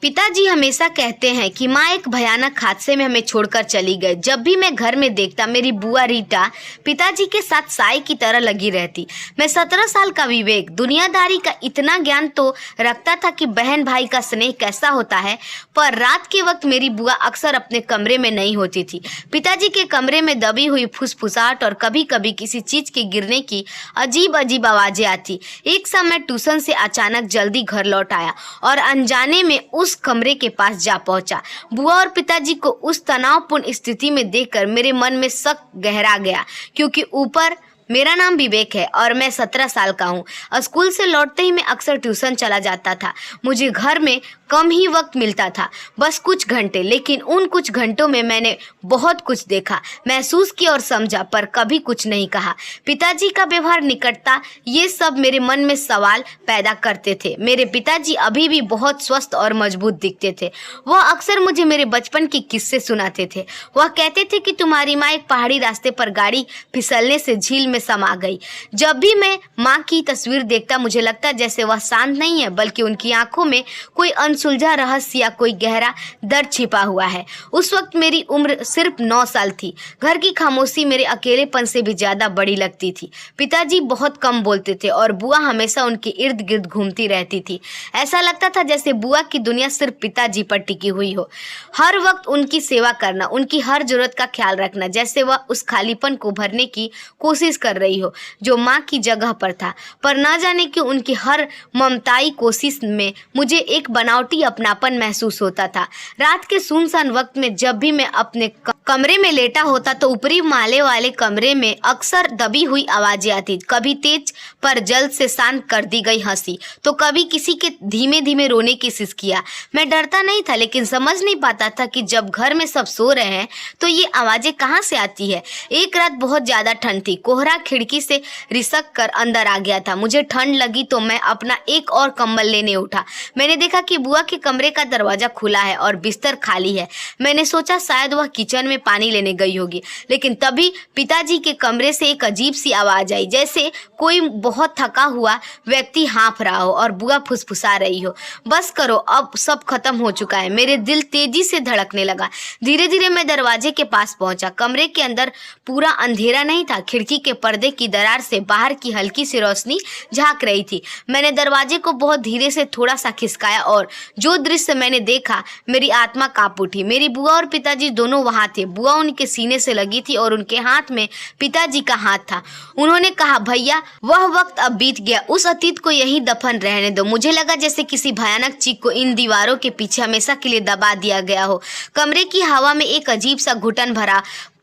पिताजी हमेशा कहते हैं कि माँ एक भयानक हादसे में हमें छोड़कर चली गई। जब भी मैं घर में देखता मेरी बुआ रीटा पिताजी के साथ साई की तरह लगी रहती। मैं 17 साल का विवेक, दुनियादारी का इतना ज्ञान तो रखता था कि बहन भाई का स्नेह कैसा होता है, पर रात के वक्त मेरी बुआ अक्सर अपने कमरे में नहीं होती थी। पिताजी के कमरे में दबी हुई फुसफुसाहट और कभी कभी किसी चीज के गिरने की अजीब अजीब आवाजें आती। एक समय ट्यूशन से अचानक जल्दी घर लौट आया और अनजाने में उस कमरे के पास जा पहुंचा। बुआ और पिताजी को उस तनावपूर्ण स्थिति में देखकर मेरे मन में शक गहरा गया, क्योंकि ऊपर मेरा नाम विवेक है और मैं 17 साल का हूँ। स्कूल से लौटते ही मैं अक्सर ट्यूशन चला जाता था। मुझे घर में कम ही वक्त मिलता था, बस कुछ घंटे, लेकिन उन कुछ घंटों में मैंने बहुत कुछ देखा, महसूस किया और समझा, पर कभी कुछ नहीं कहा। पिताजी का व्यवहार, निकटता, ये सब मेरे मन में सवाल पैदा करते थे। मेरे पिताजी अभी भी बहुत स्वस्थ और मजबूत दिखते थे। वह अक्सर मुझे मेरे बचपन के किस्से सुनाते थे। वह कहते थे कि तुम्हारी माँ एक पहाड़ी रास्ते पर गाड़ी फिसलने से झील में समा गई। जब भी मैं माँ की तस्वीर देखता मुझे लगता जैसे वह शांत नहीं है, बल्कि उनकी आंखों में कोई अनसुलझा रहस्य या कोई गहरा दर्द छिपा हुआ है। उस वक्त मेरी उम्र सिर्फ 9 साल थी। घर की खामोशी मेरे अकेलेपन से भी ज्यादा बड़ी लगती थी। पिताजी बहुत कम बोलते थे और बुआ हमेशा उनके इर्द गिर्द घूमती रहती थी। ऐसा लगता था जैसे बुआ की दुनिया सिर्फ पिताजी पर टिकी हुई हो। हर वक्त उनकी सेवा करना, उनकी हर जरूरत का ख्याल रखना, जैसे वह उस खालीपन को भरने की कोशिश कर रही हो जो माँ की जगह पर था। पर न जाने कि उनकी हर ममताई कोशिश में मुझे एक बनावटी अपनापन महसूस होता था। रात के सुनसान वक्त में जब भी मैं अपने कमरे में लेटा होता तो ऊपरी माले वाले कमरे में अक्सर दबी हुई आवाजें आती। कभी तेज पर जल्द से शांत कर दी गई हंसी, तो कभी किसी के धीमे धीमे रोने की सिसकियां। मैं डरता नहीं था, लेकिन समझ नहीं पाता था कि जब घर में सब सो रहे हैं तो ये आवाजें कहाँ से आती है। एक रात बहुत ज्यादा ठंड थी। कोहरा खिड़की से रिसक कर अंदर आ गया था। मुझे ठंड लगी तो मैं अपना एक और कंबल लेने उठा। मैंने देखा कि बुआ के कमरे का दरवाजा खुला है और बिस्तर खाली है। मैंने सोचा शायद वह किचन में पानी लेने गई होगी, लेकिन तभी पिताजी के कमरे से एक अजीब सी आवाज आई, जैसे कोई बहुत थका हुआ व्यक्ति हाँफ रहा हो और बुआ फुसफुसा रही हो, बस करो, अब सब खत्म हो चुका है। मेरे दिल तेजी से धड़कने लगा। धीरे धीरे मैं दरवाजे के पास पहुंचा। कमरे के अंदर पूरा अंधेरा नहीं था। खिड़की के पर्दे की दरार से बाहर की हल्की सी रोशनी झांक रही थी। मैंने दरवाजे को बहुत धीरे से थोड़ा सा खिसकाया और जो दृश्य मैंने देखा, मेरी आत्मा कांप उठी। मेरी बुआ और पिताजी दोनों वहां थे। बुआ उनके सीने से लगी थी और उनके हाथ में पिताजी का हाथ था। उन्होंने कहा, भैया, वह वक्त अब बीत गया, उस अतीत को यहीं दफन रहने दो। मुझे लगा जैसे किसी भयानक चीख को इन दीवारों के पीछे हमेशा के लिए दबा दिया गया हो। कमरे की हवा में एक अजीब सा घुटन भरा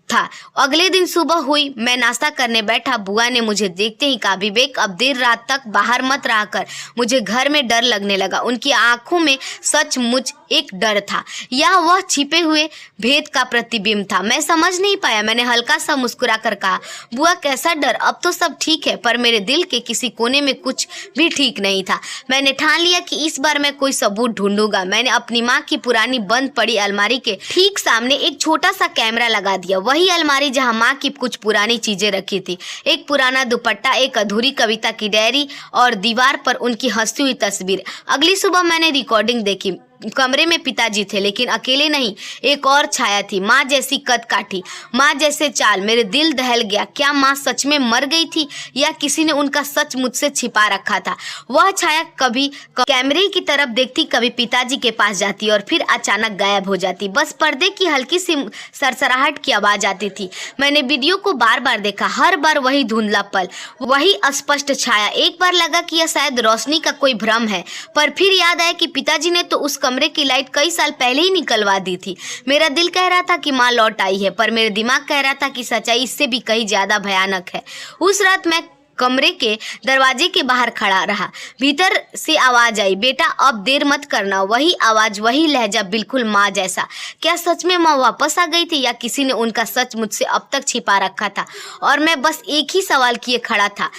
था। अगले दिन सुबह हुई, मैं नाश्ता करने बैठा। बुआ ने मुझे देखते ही कहा, विवेक, अब देर रात तक बाहर मत रहा कर। मुझे घर में डर लगने लगा। उनकी आंखों में सचमुच एक डर था, या वह छिपे हुए भेद का प्रतिबिंब था। मैं समझ नहीं पाया। मैंने हल्का सा मुस्कुरा कर कहा, बुआ, कैसा डर, अब तो सब ठीक है। पर मेरे दिल के किसी कोने में कुछ भी ठीक नहीं था। मैंने ठान लिया कि इस बार मैं कोई सबूत ढूंढूंगा। मैंने अपनी माँ की पुरानी बंद पड़ी अलमारी के ठीक सामने एक छोटा सा कैमरा लगा दिया। वही अलमारी जहाँ माँ की कुछ पुरानी चीजें रखी थी, एक पुराना दुपट्टा, एक अधूरी कविता की डायरी और दीवार पर उनकी हंसती हुई तस्वीर। अगली सुबह मैंने रिकॉर्डिंग देखी। कमरे में पिताजी थे, लेकिन अकेले नहीं, एक और छाया थी, माँ जैसी कद काठी, माँ जैसे चाल। मेरे दिल दहल गया। क्या माँ सच में मर गई थी या किसी ने उनका सच मुझसे छिपा रखा था? वह छाया कभी कैमरे की तरफ देखती, कभी पिताजी के पास जाती और फिर अचानक गायब हो जाती। बस पर्दे की हल्की सी सरसराहट की आवाज आती थी। मैंने वीडियो को बार बार देखा। हर बार वही धुंधला पल, वही अस्पष्ट छाया। एक बार लगा कि यह शायद रोशनी का कोई भ्रम है, पर फिर याद आया कि पिताजी ने तो उस कमरे की लाइट कई साल पहले ही निकलवा दी थी। मेरा दिल कह रहा था कि माँ लौट आई है, पर मेरे दिमाग कह रहा था कि सच्चाई इससे भी कहीं ज्यादा भयानक है। उस रात मैं कमरे के दरवाजे के बाहर खड़ा रहा। भीतर से आवाज आई, बेटा, अब देर मत करना। वही आवाज, वही लहजा, बिल्कुल माँ जैसा। क्या सच में माँ वापस आ गई थी या किसी ने उनका सच मुझसे अब तक छिपा रखा था? और मैं बस एक ही सवाल किए खड़ा था,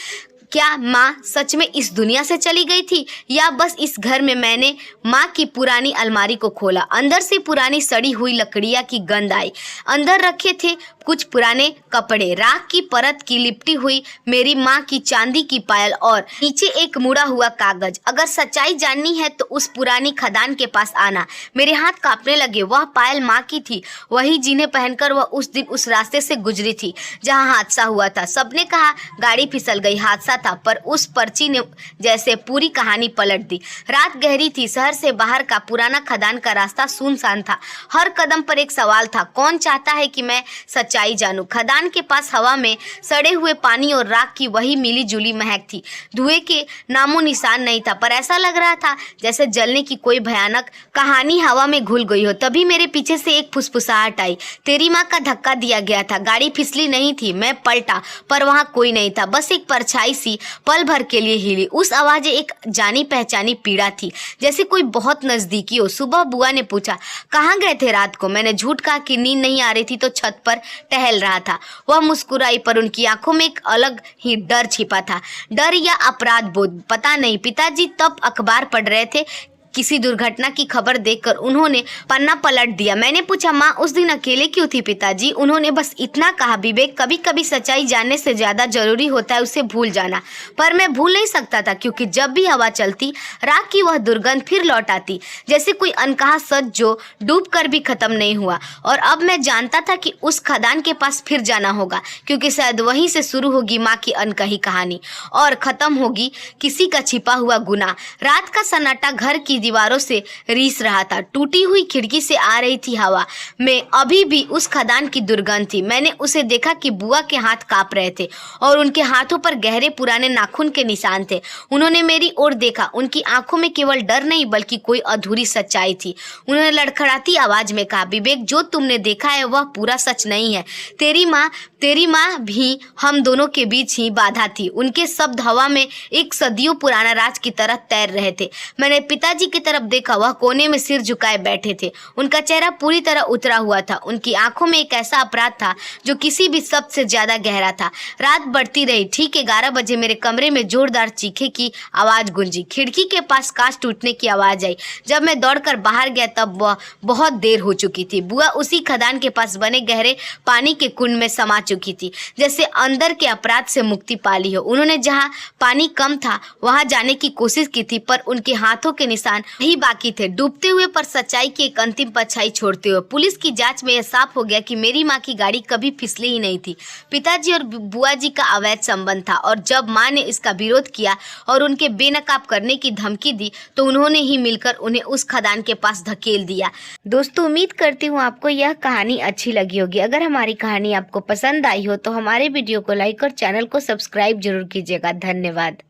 क्या माँ सच में इस दुनिया से चली गई थी या बस इस घर में मैंने माँ की पुरानी अलमारी को खोला। अंदर से पुरानी सड़ी हुई लकड़ियाँ की गंध आई। अंदर रखे थे कुछ पुराने कपड़े, राख की परत की लिपटी हुई मेरी माँ की चांदी की पायल और नीचे एक मुड़ा हुआ कागज। अगर सच्चाई जाननी है तो उस पुरानी खदान के पास आना। मेरे हाथ कांपने लगे। वह पायल माँ की थी, वही जिन्हें पहनकर वह उस दिन उस रास्ते से गुजरी थी जहाँ हादसा हुआ था। सबने कहा गाड़ी फिसल गई, हादसा था, पर उस पर्ची ने जैसे पूरी कहानी पलट दी। रात गहरी थी। शहर से बाहर का पुराना खदान का रास्ता सुनसान था। हर कदम पर एक सवाल था, कौन चाहता है कि मैं सच्चाई जानूं। खदान के पास हवा में सड़े हुए पानी और राख की वही मिली जुली महक थी। धुएं के नामो निशान नहीं था, पर ऐसा लग रहा था जैसे जलने की कोई भयानक कहानी हवा में घुल गई हो। तभी मेरे पीछे से एक फुसफुसाहट आई। तेरी माँ का धक्का दिया गया था। गाड़ी फिसली नहीं थी। मैं पलटा पर वहां कोई नहीं था, बस एक परछाई सी पल भर के लिए हिली। उस आवाज़ एक जानी पहचानी पीड़ा थी, जैसे कोई बहुत नजदीकी हो। सुबह बुआ ने पूछा कहाँ गए थे रात को। मैंने झूठ कहा कि नींद नहीं आ रही थी तो छत पर टहल रहा था। वह मुस्कुराई, पर उनकी आंखों में एक अलग ही डर छिपा था। डर या अपराध बोध, पता नहीं। पिताजी तब अखबार पढ़ रहे थे। किसी दुर्घटना की खबर देखकर उन्होंने पन्ना पलट दिया। मैंने पूछा माँ उस दिन अकेले क्यों थी पिताजी। उन्होंने बस इतना कहा, विवेक कभी कभी सच्चाई जानने से ज्यादा जरूरी होता है उसे भूल जाना। पर मैं भूल नहीं सकता था, क्योंकि जब भी हवा चलती राख की वह दुर्गंध फिर लौट आती, जैसे कोई अनकहा सच जो डूब कर भी खत्म नहीं हुआ। और अब मैं जानता था कि उस खदान के पास फिर जाना होगा, क्योंकि शायद वहीं से शुरू होगी माँ की अनकही कहानी और खत्म होगी किसी का छिपा हुआ गुनाह। रात का सन्नाटा घर की दीवारों से रीस रहा था। टूटी हुई खिड़की से आ रही थी हवा में अभी भी उस खदान की दुर्गंध थी। मैंने उसे देखा कि बुआ के हाथ कांप रहे थे और उनके हाथों पर गहरे पुराने नाखून के निशान थे। उन्होंने मेरी ओर देखा। उनकी आंखों में केवल डर नहीं बल्कि कोई अधूरी सच्चाई थी। उन्होंने लड़खड़ाती आवाज में कहा, विवेक जो तुमने देखा है वह पूरा सच नहीं है। तेरी माँ भी हम दोनों के बीच ही बाधा थी। उनके शब्द हवा में एक सदियों पुराना राज की तरह तैर रहे थे। मैंने पिताजी की तरफ देखा। वह कोने में सिर झुकाए बैठे थे। उनका चेहरा पूरी तरह उतरा हुआ था। उनकी आंखों में एक ऐसा अपराध था जो किसी भी शब्द से ज्यादा गहरा था। रात बढ़ती रही। ठीक 11 बजे मेरे कमरे में जोरदार चीखे की आवाज गूंजी। खिड़की के पास कांच टूटने की आवाज आई। जब मैं दौड़कर बाहर गया तब वह बहुत देर हो चुकी थी। बुआ उसी खदान के पास बने गहरे पानी के कुंड में समा चुकी थी, जैसे अंदर के अपराध से मुक्ति पाली हो। उन्होंने जहाँ पानी कम था वहां जाने की कोशिश की थी, पर उनके हाथों के निशान ही बाकी थे, डूबते हुए पर सच्चाई की एक अंतिम परछाई छोड़ते हुए। पुलिस की जांच में यह साफ हो गया कि मेरी माँ की गाड़ी कभी फिसली ही नहीं थी। पिताजी और बुआ जी का अवैध संबंध था, और जब माँ ने इसका विरोध किया और उनके बेनकाब करने की धमकी दी तो उन्होंने ही मिलकर उन्हें उस खदान के पास धकेल दिया। दोस्तों, उम्मीद करती हूँ आपको यह कहानी अच्छी लगी होगी। अगर हमारी कहानी आपको पसंद आई हो तो हमारे वीडियो को लाइक और चैनल को सब्सक्राइब जरूर कीजिएगा। धन्यवाद।